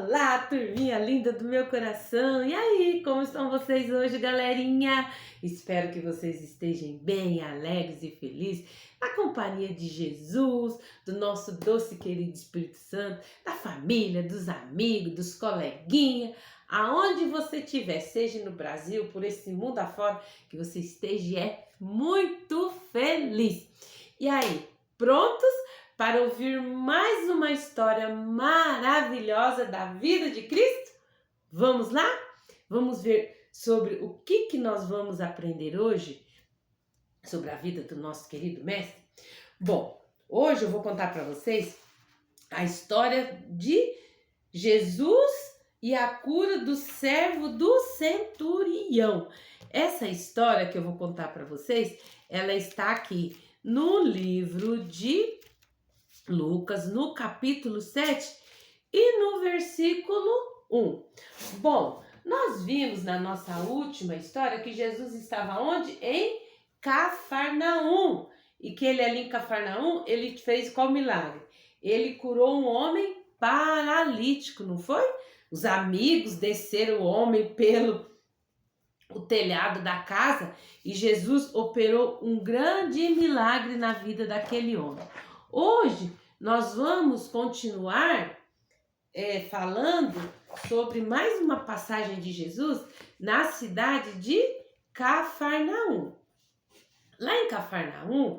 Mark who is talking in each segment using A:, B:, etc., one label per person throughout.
A: Olá, turminha linda do meu coração! E aí, como estão vocês hoje, galerinha? Espero que vocês estejam bem, alegres e felizes, na companhia de Jesus, do nosso doce querido Espírito Santo, da família, dos amigos, dos coleguinhas, aonde você estiver, seja no Brasil, por esse mundo afora, que você esteja muito feliz. E aí, prontos para ouvir mais uma história maravilhosa da vida de Cristo? Vamos lá? Vamos ver sobre o que nós vamos aprender hoje sobre a vida do nosso querido mestre? Bom, hoje eu vou contar para vocês a história de Jesus e a cura do servo do centurião. Essa história que eu vou contar para vocês, ela está aqui no livro de Lucas, no capítulo 7 e no versículo 1. Bom, nós vimos na nossa última história que Jesus estava onde? Em Cafarnaum. E que ele ali em Cafarnaum, ele fez qual milagre? Ele curou um homem paralítico, não foi? Os amigos desceram o homem pelo o telhado da casa e Jesus operou um grande milagre na vida daquele homem. Hoje nós vamos continuar falando sobre mais uma passagem de Jesus na cidade de Cafarnaum. Lá em Cafarnaum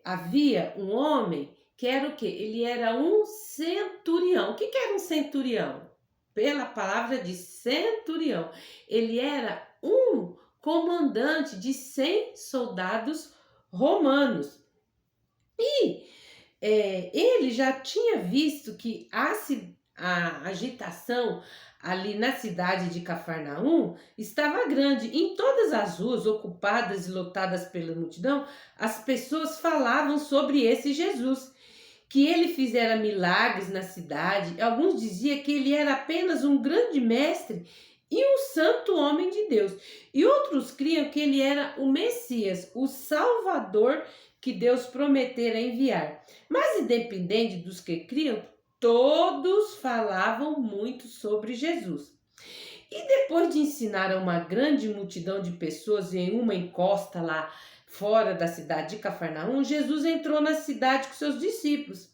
A: havia um homem que era o quê? Ele era um centurião. O que era um centurião? Pela palavra de centurião. Ele era um comandante de 100 soldados romanos. E ele já tinha visto que a agitação ali na cidade de Cafarnaum estava grande. Em todas as ruas ocupadas e lotadas pela multidão, as pessoas falavam sobre esse Jesus, que ele fizera milagres na cidade. Alguns diziam que ele era apenas um grande mestre e um santo homem de Deus. E outros criam que ele era o Messias, o Salvador que Deus prometera enviar. Mas independente dos que criam, todos falavam muito sobre Jesus. E depois de ensinar a uma grande multidão de pessoas em uma encosta lá fora da cidade de Cafarnaum, Jesus entrou na cidade com seus discípulos.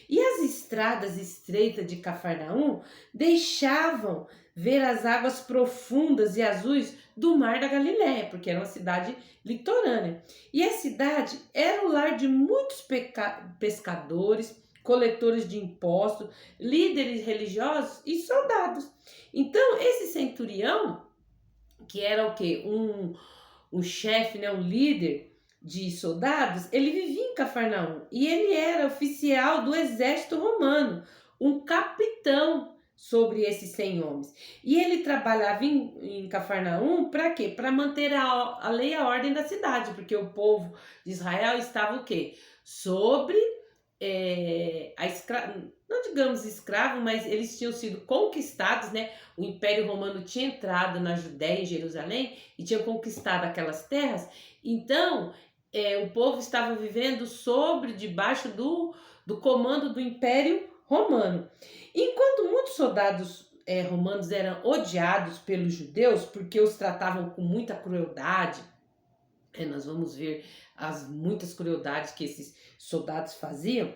A: E as estradas estreitas de Cafarnaum deixavam ver as águas profundas e azuis do mar da Galileia, porque era uma cidade litorânea. E a cidade era o lar de muitos pescadores, coletores de impostos, líderes religiosos e soldados. Então, esse centurião, que era o quê? Um chefe, né? Um líder de soldados, ele vivia em Cafarnaum e ele era oficial do exército romano, um capitão sobre esses 100 homens. E ele trabalhava em Cafarnaum para quê? Para manter a lei e a ordem da cidade, porque o povo de Israel estava o quê? Sobre não digamos escravo, mas eles tinham sido conquistados, né? O Império Romano tinha entrado na Judéia, em Jerusalém, e tinha conquistado aquelas terras. Então, o povo estava vivendo debaixo do comando do Império Romano. Enquanto muitos soldados romanos eram odiados pelos judeus, porque os tratavam com muita crueldade, nós vamos ver as muitas crueldades que esses soldados faziam.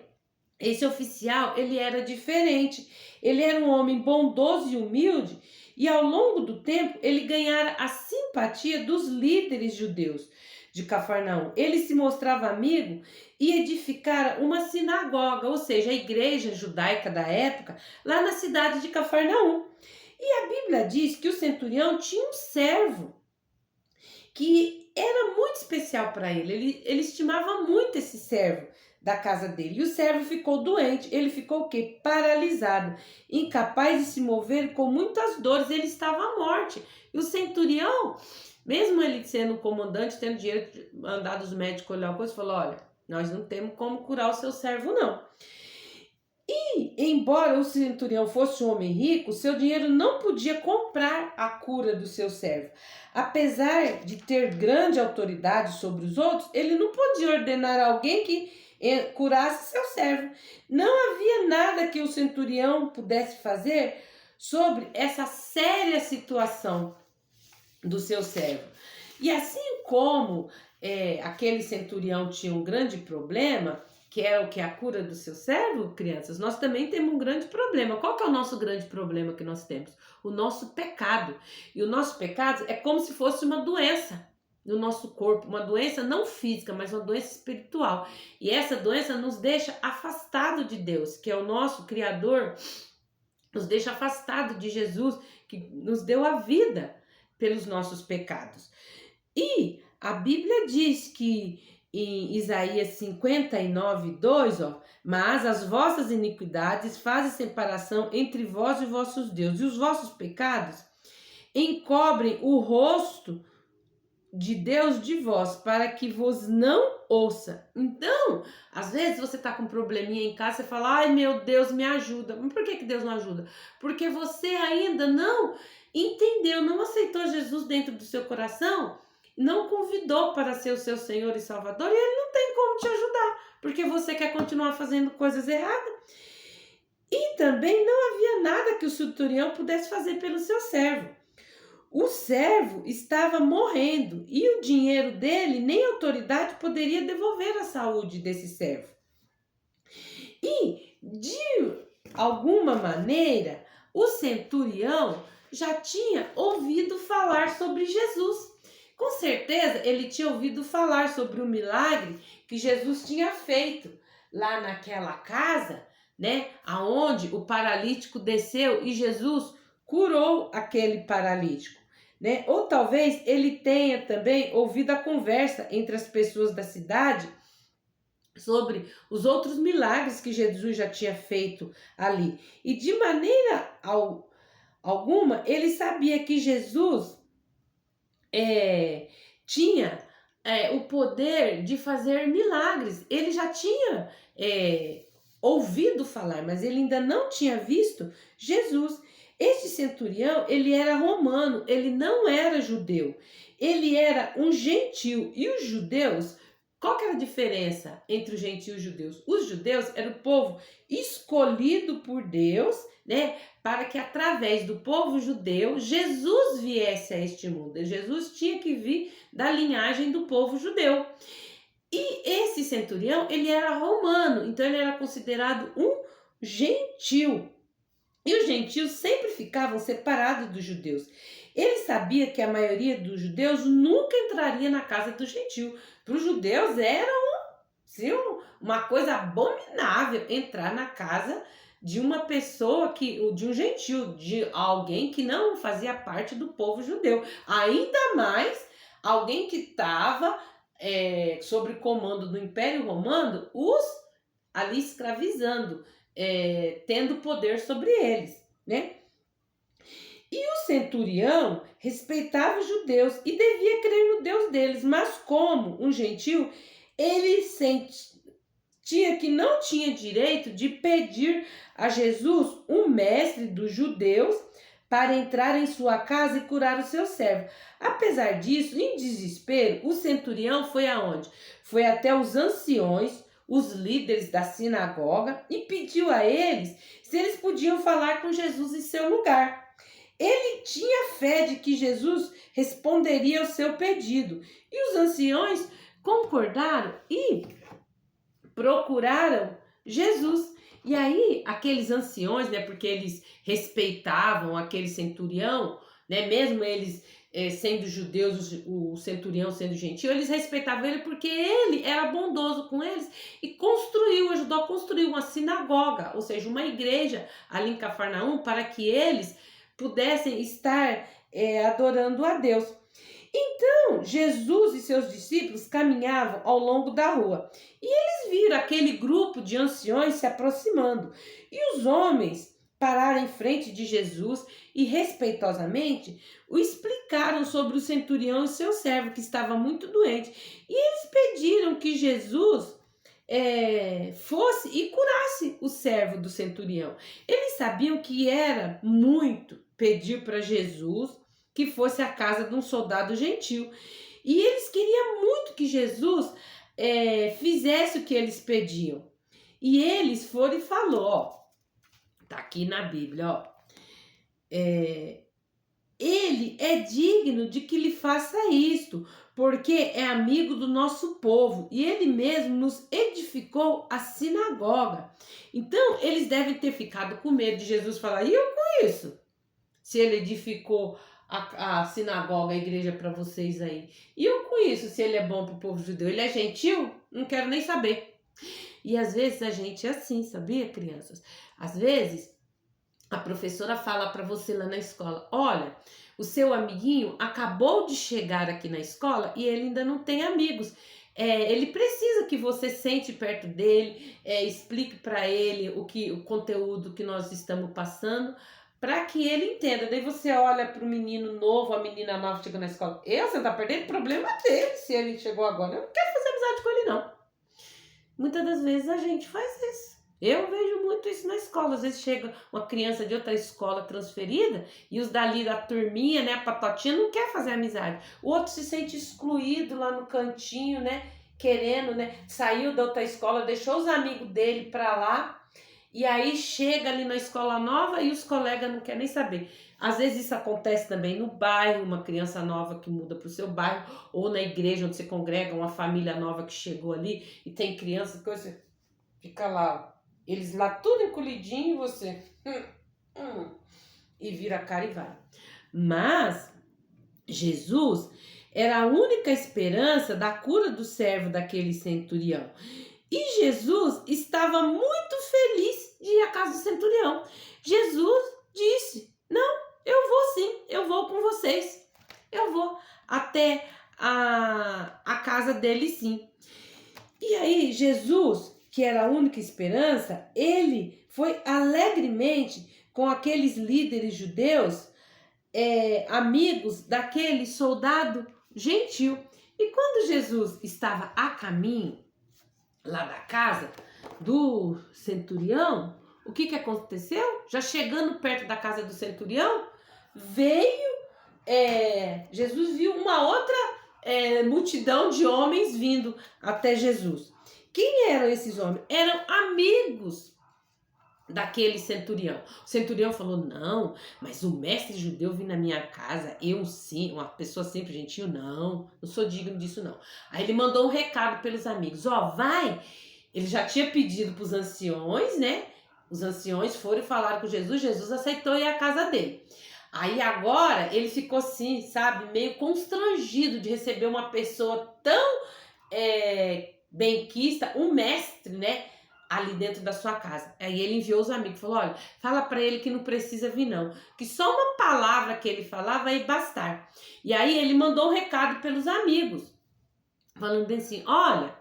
A: Esse oficial, ele era diferente. Ele era um homem bondoso e humilde, e ao longo do tempo ele ganhara a simpatia dos líderes judeus de Cafarnaum. Ele se mostrava amigo e edificara uma sinagoga, ou seja, a igreja judaica da época, lá na cidade de Cafarnaum. E a Bíblia diz que o centurião tinha um servo que era muito especial para ele. Ele estimava muito esse servo da casa dele. E o servo ficou doente. Ele ficou o quê? Paralisado, incapaz de se mover, com muitas dores. Ele estava à morte. E o centurião, mesmo ele sendo comandante, tendo dinheiro de mandar os médicos olhar uma coisa, falou: olha, nós não temos como curar o seu servo, não. E, embora o centurião fosse um homem rico, seu dinheiro não podia comprar a cura do seu servo. Apesar de ter grande autoridade sobre os outros, ele não podia ordenar a alguém que curasse seu servo. Não havia nada que o centurião pudesse fazer sobre essa séria situação do seu servo. E assim como aquele centurião tinha um grande problema, que é o que? A cura do seu servo, crianças, nós também temos um grande problema. Qual que é o nosso grande problema que nós temos? O nosso pecado. E o nosso pecado é como se fosse uma doença no nosso corpo, uma doença não física, mas uma doença espiritual. E essa doença nos deixa afastado de Deus, que é o nosso Criador, nos deixa afastado de Jesus, que nos deu a vida pelos nossos pecados. E a Bíblia diz que em Isaías 59:2, mas as vossas iniquidades fazem separação entre vós e vossos deuses, e os vossos pecados encobrem o rosto de Deus de vós, para que vos não ouça. Então, às vezes você tá com um probleminha em casa, você fala, ai meu Deus, me ajuda. Mas por que Deus não ajuda? Porque você ainda não entendeu, não aceitou Jesus dentro do seu coração, não convidou para ser o seu Senhor e Salvador, e Ele não tem como te ajudar, porque você quer continuar fazendo coisas erradas. E também não havia nada que o centurião pudesse fazer pelo seu servo. O servo estava morrendo e o dinheiro dele, nem a autoridade poderia devolver a saúde desse servo. E, de alguma maneira, o centurião já tinha ouvido falar sobre Jesus. Com certeza, ele tinha ouvido falar sobre o milagre que Jesus tinha feito lá naquela casa, né, aonde o paralítico desceu e Jesus curou aquele paralítico. Né? Ou talvez ele tenha também ouvido a conversa entre as pessoas da cidade sobre os outros milagres que Jesus já tinha feito ali. E de maneira alguma, ele sabia que Jesus tinha o poder de fazer milagres. Ele já tinha ouvido falar, mas ele ainda não tinha visto Jesus. Este centurião, ele era romano, ele não era judeu, ele era um gentil. E os judeus, qual que era a diferença entre os gentios e os judeus? Os judeus eram o povo escolhido por Deus, né, para que através do povo judeu, Jesus viesse a este mundo. Jesus tinha que vir da linhagem do povo judeu. E esse centurião, ele era romano, então ele era considerado um gentil. E os gentios sempre ficavam separados dos judeus. Ele sabia que a maioria dos judeus nunca entraria na casa do gentio. Para os judeus era uma coisa abominável entrar na casa de uma pessoa, de um gentio, de alguém que não fazia parte do povo judeu. Ainda mais alguém que estava sob comando do Império Romano, os ali escravizando. Tendo poder sobre eles, né? E o centurião respeitava os judeus e devia crer no Deus deles, mas como um gentil, ele sentia que não tinha direito de pedir a Jesus, um mestre dos judeus, para entrar em sua casa e curar o seu servo. Apesar disso, em desespero, o centurião foi aonde? Foi até os anciões, os líderes da sinagoga, e pediu a eles se eles podiam falar com Jesus em seu lugar. Ele tinha fé de que Jesus responderia ao seu pedido, e os anciões concordaram e procuraram Jesus. E aí, aqueles anciões, né, porque eles respeitavam aquele centurião, né, mesmo eles sendo judeus, o centurião sendo gentil, eles respeitavam ele porque ele era bondoso com eles e ajudou a construir uma sinagoga, ou seja, uma igreja ali em Cafarnaum, para que eles pudessem estar adorando a Deus. Então, Jesus e seus discípulos caminhavam ao longo da rua e eles viram aquele grupo de anciões se aproximando. E os homens pararam em frente de Jesus e respeitosamente o explicaram sobre o centurião e seu servo que estava muito doente. E eles pediram que Jesus fosse e curasse o servo do centurião. Eles sabiam que era muito pedir para Jesus que fosse à casa de um soldado gentil. E eles queriam muito que Jesus fizesse o que eles pediam. E eles foram e falou, ó, tá aqui na Bíblia, ó, ele é digno de que lhe faça isto, porque é amigo do nosso povo, e ele mesmo nos edificou a sinagoga. Então, eles devem ter ficado com medo de Jesus falar, e eu com isso? Se ele edificou a sinagoga, a igreja para vocês aí. E eu com isso, se ele é bom para o povo judeu? Ele é gentil? Não quero nem saber. E às vezes a gente é assim, sabia, crianças? Às vezes a professora fala para você lá na escola, olha, o seu amiguinho acabou de chegar aqui na escola e ele ainda não tem amigos. Ele precisa que você sente perto dele, explique para ele o conteúdo que nós estamos passando, para que ele entenda. Daí você olha para o menino novo, a menina nova chegando na escola. Você tá perdendo, problema dele se ele chegou agora. Eu não quero fazer amizade com ele, não. Muitas das vezes a gente faz isso. Eu vejo muito isso na escola. Às vezes chega uma criança de outra escola transferida e os dali da turminha, né, a patotinha, não quer fazer amizade. O outro se sente excluído lá no cantinho, né, querendo, né, saiu da outra escola, deixou os amigos dele pra lá e aí chega ali na escola nova e os colegas não querem nem saber. Às vezes isso acontece também no bairro, uma criança nova que muda para o seu bairro, ou na igreja onde você congrega, uma família nova que chegou ali e tem criança, que você fica lá, eles lá tudo encolhidinho e você e vira a cara e vai. Mas Jesus era a única esperança da cura do servo daquele centurião. E Jesus estava muito feliz de ir à casa do centurião. Jesus disse, não, eu vou sim, eu vou com vocês. Eu vou até a casa dele sim. E aí Jesus, que era a única esperança, ele foi alegremente com aqueles líderes judeus, amigos daquele soldado gentil. E quando Jesus estava a caminho lá da casa do centurião, o que aconteceu? Já chegando perto da casa do centurião, Jesus viu uma outra multidão de homens vindo até Jesus. Quem eram esses homens? Eram amigos daquele centurião. O centurião falou, não, mas o mestre judeu vir na minha casa, eu sim, uma pessoa sempre gentil, não sou digno disso não. Aí ele mandou um recado pelos amigos, vai, ele já tinha pedido para os anciões, né? Os anciões foram e falaram com Jesus, Jesus aceitou ir à casa dele. Aí agora ele ficou assim, sabe, meio constrangido de receber uma pessoa tão benquista, um mestre, né, ali dentro da sua casa. Aí ele enviou os amigos, falou, olha, fala para ele que não precisa vir não, que só uma palavra que ele falar vai bastar. E aí ele mandou um recado pelos amigos, falando assim, olha,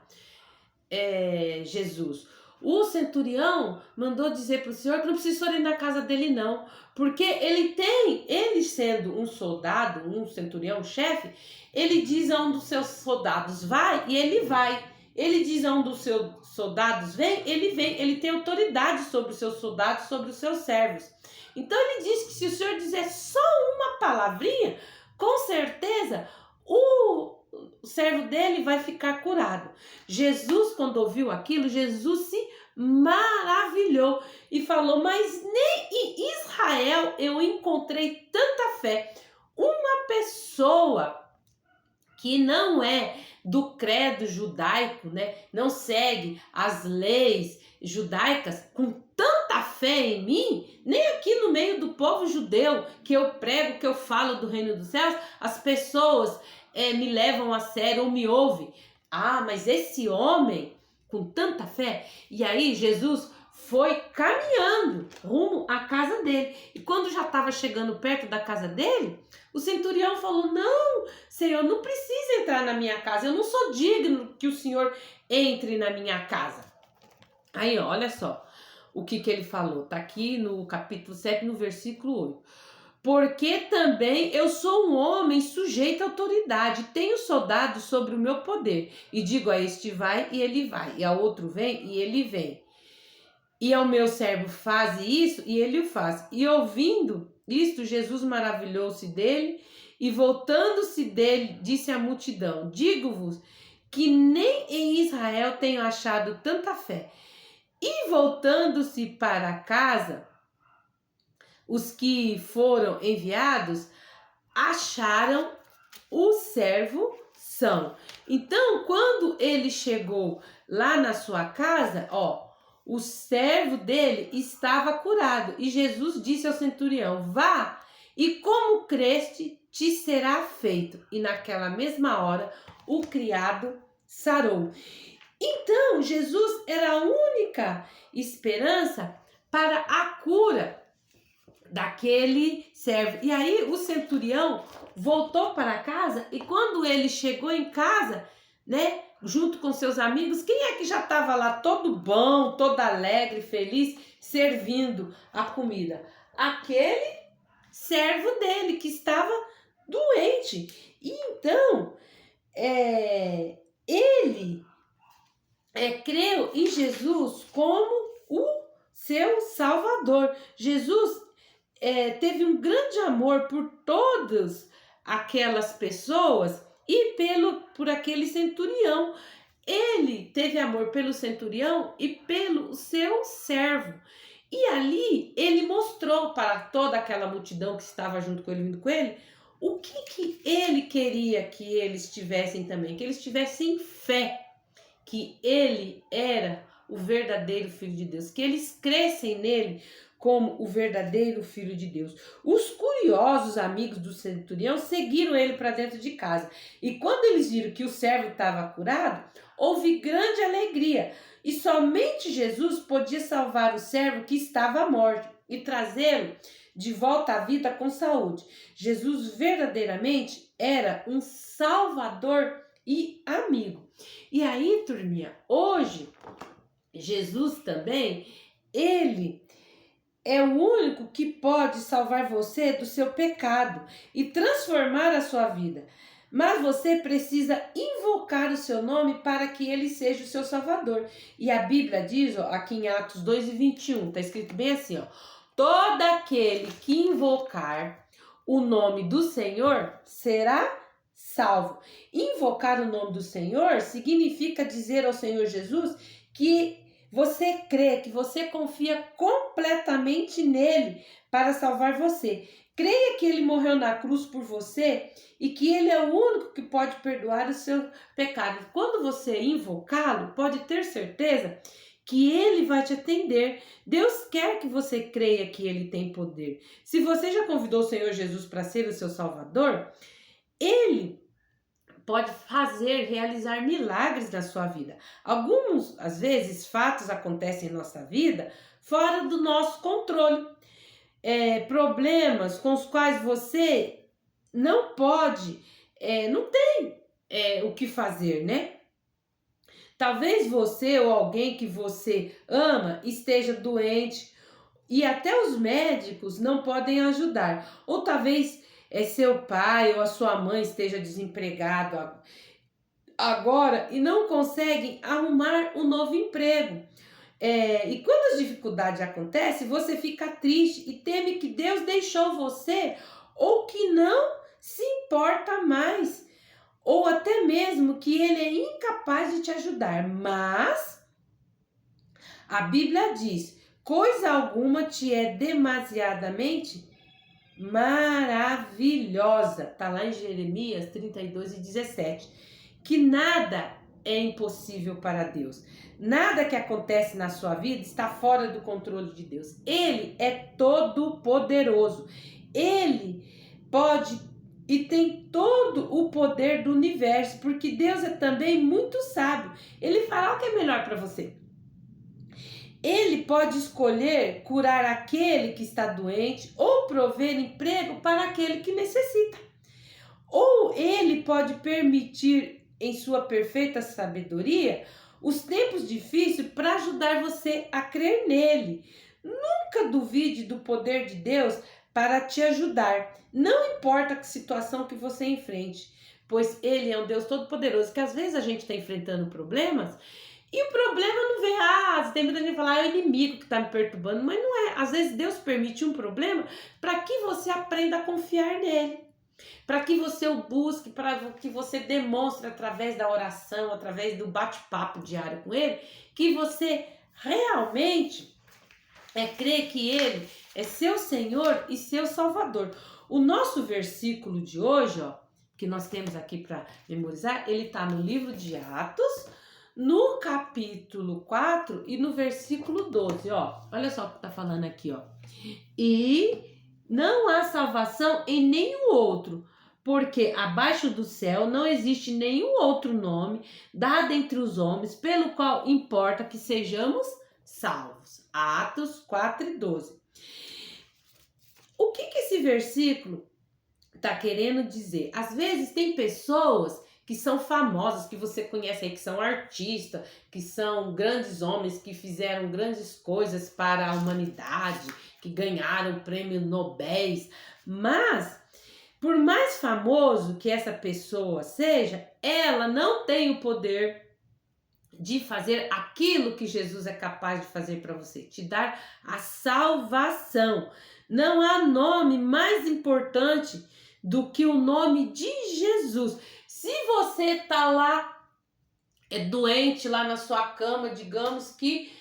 A: Jesus, o centurião mandou dizer para o senhor que não precisa ir na casa dele não, porque ele sendo um soldado, um centurião, um chefe, ele diz a um dos seus soldados vai e ele vai. Ele diz a um dos seus soldados vem, ele tem autoridade sobre os seus soldados, sobre os seus servos. Então ele diz que se o senhor dizer só uma palavrinha, com certeza o servo dele vai ficar curado. Jesus, quando ouviu aquilo, Jesus se maravilhou e falou, mas nem em Israel eu encontrei tanta fé. Uma pessoa que não é do credo judaico, né, não segue as leis judaicas com tanta fé em mim, nem aqui no meio do povo judeu, que eu prego, que eu falo do reino dos céus, as pessoas me levam a sério ou me ouvem. Mas esse homem com tanta fé, e aí Jesus foi caminhando rumo à casa dele. E quando já estava chegando perto da casa dele, o centurião falou, não, Senhor, não precisa entrar na minha casa, eu não sou digno que o Senhor entre na minha casa. Aí, olha só o que ele falou, tá aqui no capítulo 7, no versículo 8. Porque também eu sou um homem sujeito à autoridade, tenho soldados sobre o meu poder, e digo a este vai e ele vai, e a outro vem e ele vem. E ao meu servo faze isso e ele o faz. E ouvindo isto, Jesus maravilhou-se dele e voltando-se dele, disse à multidão, digo-vos que nem em Israel tenho achado tanta fé. E voltando-se para casa, os que foram enviados acharam o servo são. Então, quando ele chegou lá na sua casa, o servo dele estava curado. E Jesus disse ao centurião: vá, e como creste, te será feito. E naquela mesma hora, o criado sarou. Então, Jesus era a única esperança para a cura daquele servo. E aí o centurião voltou para casa, e quando ele chegou em casa, né, junto com seus amigos, quem é que já estava lá todo bom, todo alegre, feliz, servindo a comida? Aquele servo dele que estava doente. E então, ele creu em Jesus como o seu Salvador. Jesus teve um grande amor por todas aquelas pessoas e por aquele centurião. Ele teve amor pelo centurião e pelo seu servo. E ali ele mostrou para toda aquela multidão que estava junto com ele, vindo com ele, o que ele queria que eles tivessem também, que eles tivessem fé, que ele era o verdadeiro Filho de Deus, que eles crescem nele como o verdadeiro Filho de Deus. Os curiosos amigos do centurião seguiram ele para dentro de casa. E quando eles viram que o servo estava curado, houve grande alegria. E somente Jesus podia salvar o servo que estava morto e trazê-lo de volta à vida com saúde. Jesus verdadeiramente era um salvador e amigo. E aí, turminha, hoje, Jesus também, ele é o único que pode salvar você do seu pecado e transformar a sua vida. Mas você precisa invocar o seu nome para que ele seja o seu salvador. E a Bíblia diz, aqui em Atos 2:21, está escrito bem assim, todo aquele que invocar o nome do Senhor será salvo. Invocar o nome do Senhor significa dizer ao Senhor Jesus que você crê, que você confia completamente nele para salvar você. Creia que ele morreu na cruz por você e que ele é o único que pode perdoar o seu pecado. Quando você invocá-lo, pode ter certeza que ele vai te atender. Deus quer que você creia que ele tem poder. Se você já convidou o Senhor Jesus para ser o seu Salvador, ele pode realizar milagres na sua vida. Alguns, às vezes, fatos acontecem em nossa vida fora do nosso controle. Problemas com os quais você não pode, não tem o que fazer, né? Talvez você ou alguém que você ama esteja doente e até os médicos não podem ajudar. Ou talvez seu pai ou a sua mãe esteja desempregado agora e não conseguem arrumar um novo emprego. E quando as dificuldades acontecem, você fica triste e teme que Deus deixou você ou que não se importa mais, ou até mesmo que ele é incapaz de te ajudar. Mas a Bíblia diz: coisa alguma te é demasiadamente maravilhosa. Está lá em Jeremias 32:17. Que nada é impossível para Deus. Nada que acontece na sua vida está fora do controle de Deus. Ele é todo poderoso. Ele pode e tem todo o poder do universo, porque Deus é também muito sábio. Ele fará o que é melhor para você. Ele pode escolher curar aquele que está doente ou prover emprego para aquele que necessita. Ou ele pode permitir, em sua perfeita sabedoria, os tempos difíceis para ajudar você a crer nele. Nunca duvide do poder de Deus para te ajudar. Não importa a situação que você enfrente, pois ele é um Deus todo-poderoso, que às vezes a gente está enfrentando problemas e o problema não vem, tem muita gente falar, é o inimigo que está me perturbando, mas não é. Às vezes Deus permite um problema para que você aprenda a confiar nele. para que você o busque, para que você demonstre através da oração, através do bate-papo diário com ele, que você realmente crê que ele é seu Senhor e seu Salvador. O nosso versículo de hoje, ó, que nós temos aqui para memorizar, ele está no livro de Atos, no capítulo 4 e no versículo 12, ó. Olha só o que está falando aqui, ó. E não há salvação em nenhum outro, porque abaixo do céu não existe nenhum outro nome dado entre os homens pelo qual importa que sejamos salvos. Atos 4 e 12. O que esse versículo está querendo dizer? Às vezes tem pessoas que são famosas, que você conhece aí, que são artistas, que são grandes homens, que fizeram grandes coisas para a humanidade, que ganharam prêmio Nobel, mas por mais famoso que essa pessoa seja, ela não tem o poder de fazer aquilo que Jesus é capaz de fazer para você, te dar a salvação. Não há nome mais importante do que o nome de Jesus. Se você tá lá doente lá na sua cama, digamos que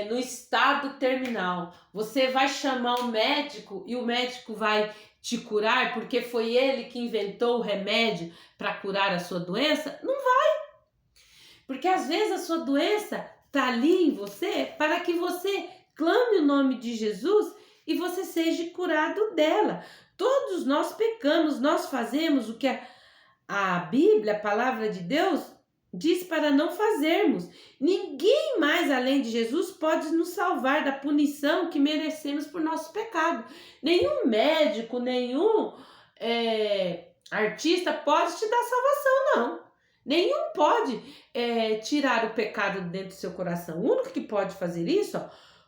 A: no estado terminal, você vai chamar o médico e o médico vai te curar porque foi ele que inventou o remédio para curar a sua doença? Não vai. Porque às vezes a sua doença está ali em você para que você clame o nome de Jesus e você seja curado dela. Todos nós pecamos, nós fazemos o que a Bíblia, a palavra de Deus, diz para não fazermos. Ninguém mais além de Jesus pode nos salvar da punição que merecemos por nosso pecado. Nenhum médico, nenhum artista pode te dar salvação, não. Nenhum pode tirar o pecado dentro do seu coração. O único que pode fazer isso,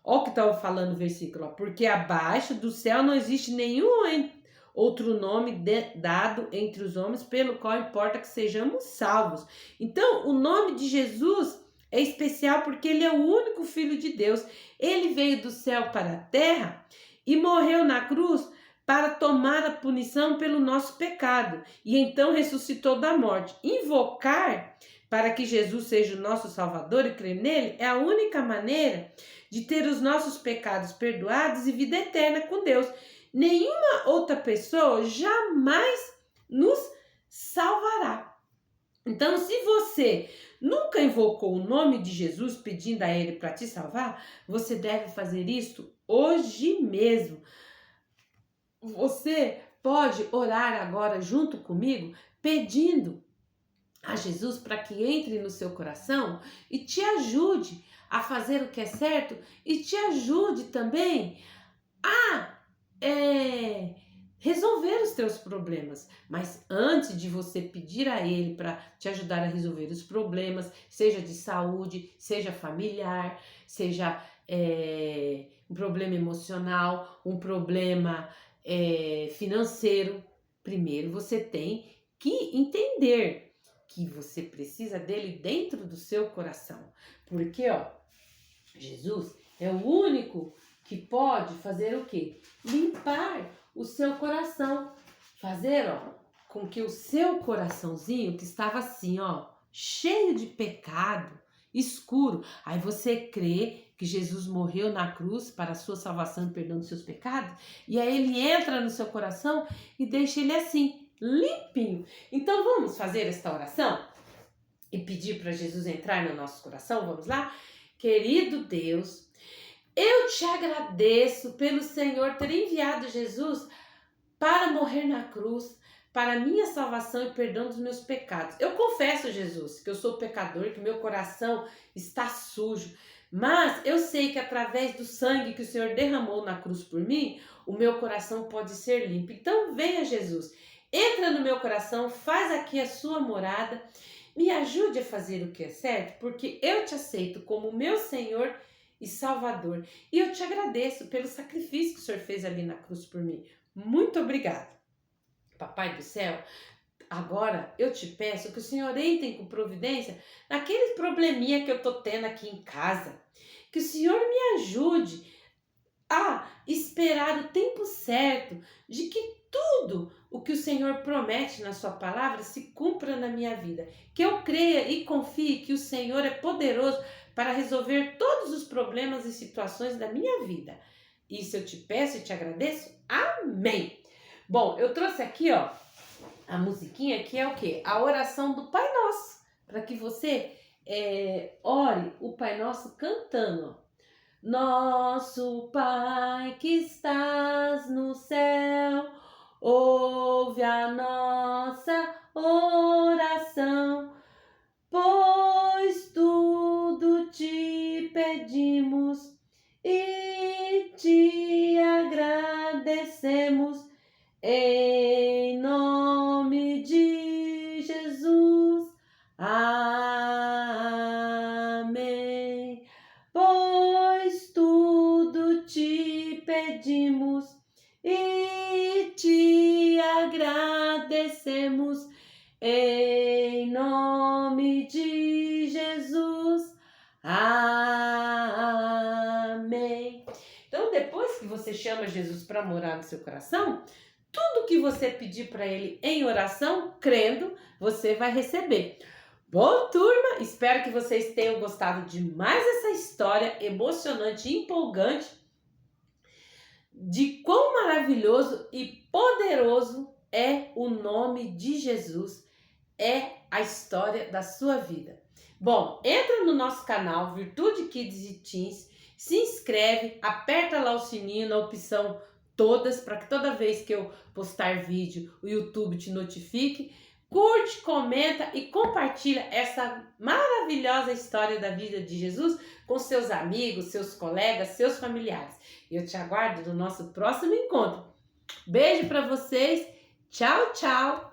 A: ó o que estava falando no versículo, ó, porque abaixo do céu não existe nenhum outro nome dado entre os homens pelo qual importa que sejamos salvos. Então, o nome de Jesus é especial porque ele é o único Filho de Deus. Ele veio do céu para a terra e morreu na cruz para tomar a punição pelo nosso pecado, e então ressuscitou da morte. Invocar para que Jesus seja o nosso Salvador e crer nele é a única maneira de ter os nossos pecados perdoados e vida eterna com Deus. Nenhuma outra pessoa jamais nos salvará. Então, se você nunca invocou o nome de Jesus pedindo a ele para te salvar, você deve fazer isso hoje mesmo. Você pode orar agora junto comigo, pedindo a Jesus para que entre no seu coração e te ajude a fazer o que é certo e te ajude também a resolver os teus problemas. Mas antes de você pedir a Ele para te ajudar a resolver os problemas, seja de saúde, seja familiar, seja um problema emocional, um problema financeiro, primeiro você tem que entender que você precisa dele dentro do seu coração. Porque, Jesus é o único que pode fazer o quê? Limpar o seu coração. Fazer, com que o seu coraçãozinho, que estava assim, cheio de pecado, escuro. Aí você crê que Jesus morreu na cruz para a sua salvação e perdão dos seus pecados, e aí ele entra no seu coração e deixa ele assim, limpinho. Então vamos fazer esta oração e pedir para Jesus entrar no nosso coração? Vamos lá? Querido Deus, eu te agradeço pelo Senhor ter enviado Jesus para morrer na cruz, para a minha salvação e perdão dos meus pecados. Eu confesso, Jesus, que eu sou pecador, que meu coração está sujo, mas eu sei que através do sangue que o Senhor derramou na cruz por mim, o meu coração pode ser limpo. Então venha, Jesus, entra no meu coração, faz aqui a sua morada, me ajude a fazer o que é certo, porque eu te aceito como meu Senhor e Salvador. E eu te agradeço pelo sacrifício que o Senhor fez ali na cruz por mim. Muito obrigada. Papai do céu, agora eu te peço que o Senhor entre com providência naquele probleminha que eu tô tendo aqui em casa. Que o Senhor me ajude a esperar o tempo certo de que tudo o que o Senhor promete na sua palavra se cumpra na minha vida. Que eu creia e confie que o Senhor é poderoso para resolver todos os problemas e situações da minha vida. Isso eu te peço e te agradeço. Amém. Bom, eu trouxe aqui, ó, a musiquinha que é o quê? A oração do Pai Nosso, para que você ore o Pai Nosso cantando, ó. Nosso Pai que estás no céu, ouve a nossa oração, pois tudo te pedimos e te agradecemos em nome de Jesus. Amém. Pois tudo te pedimos e te agradecemos em nome de Jesus. Amém. Então, depois que você chama Jesus para morar no seu coração, tudo que você pedir para Ele em oração, crendo, você vai receber. Bom, turma, espero que vocês tenham gostado de mais essa história emocionante e empolgante de quão maravilhoso e poderoso é o nome de Jesus, é a história da sua vida. Bom, entra no nosso canal Virtude Kids e Teens, se inscreve, aperta lá o sininho na opção todas, para que toda vez que eu postar vídeo, o YouTube te notifique. Curte, comenta e compartilha essa maravilhosa história da vida de Jesus com seus amigos, seus colegas, seus familiares. Eu te aguardo no nosso próximo encontro. Beijo para vocês. Tchau, tchau.